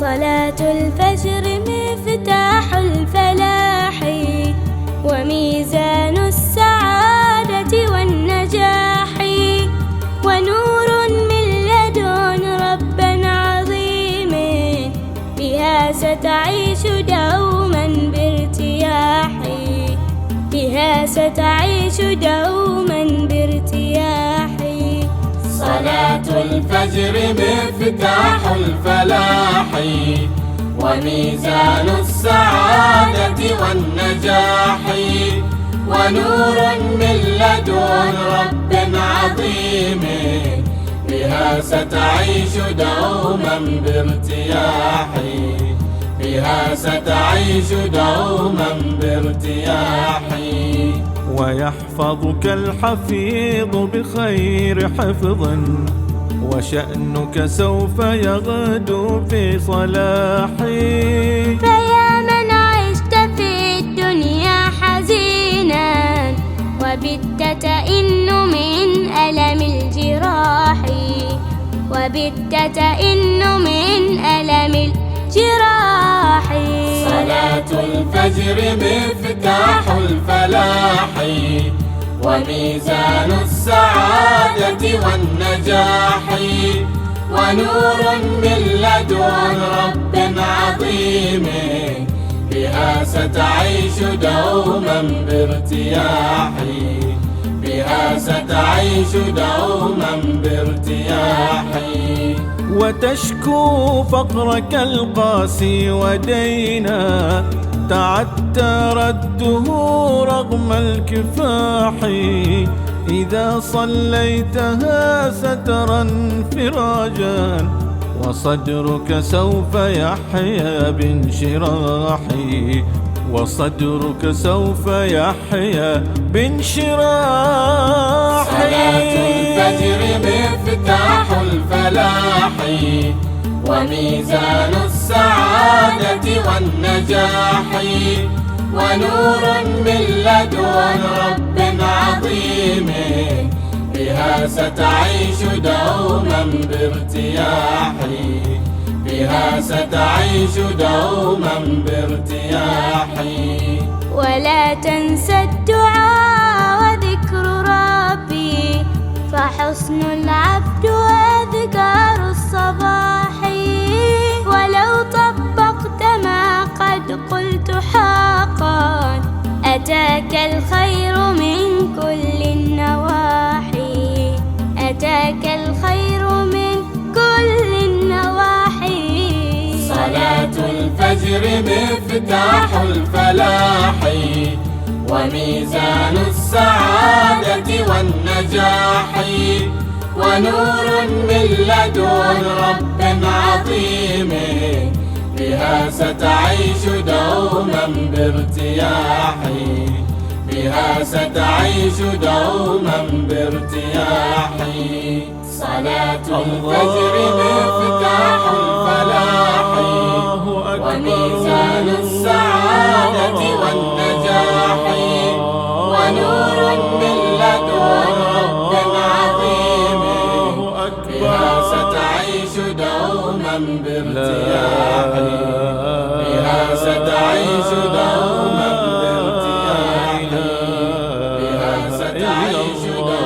صلاة الفجر مفتاح الفلاح وميزان السعادة والنجاح، ونور من لدن رب عظيم، بها ستعيش دوما بارتياح، بها ستعيش دوما بارتياح. صلاة الفجر مفتاح الفلاح وميزان السعادة والنجاح، ونور من لدن رب عظيم، بها ستعيش دوما بارتياح، بها ستعيش دوما بارتياح. ويحفظك الحفيظ بخير حفظ، وشأنك سوف يغدو في صلاح. فيا من عشت في الدنيا حزينا وبت تئن من ألم الجراح، وبت تئن من ألم الجراح. صلاة الفجر مفتاح الفلاح وميزان السعادة والنجاح، ونور من لدن رب عظيم، بها ستعيش دوما بارتياح، بها ستعيش دوما بارتياح. وتشكو فقرك القاسي ودينا تعدى رده رغم الكفاح، إذا صليتها سترى انفراجا، وصدرك سوف يحيا بانشراح، وصدرك سوف يحيا بانشراح. صلاة الفجر مفتاح الفلاح وميزان السعادة والنجاح، ونور من لدن رب عظيم، بها ستعيش دوما بارتياح، بها ستعيش دوما بارتياح. ولا تنسى الدعاء وذكر ربي، فحسن العبد وأذكار الصباح، ولو طبقت ما قد قلت حقا، أتاك الخير من كل النواحي، أتاك الخير من كل النواحي. صلاة الفجر مفتاح الفلاح وميزان السعادة والنجاح، ونور من لدن رب عظيم، بها ستعيش دوما بارتياح، بها ستعيش دوما بارتياح. صلاة الفجر مفتاح الفلاح وميزان السعادة والنجاح، ونور من لدن رب عظيم، بها ستعيش دوما بارتياح، بها ستعيش دوما بارتياح، بها ستعيش دوما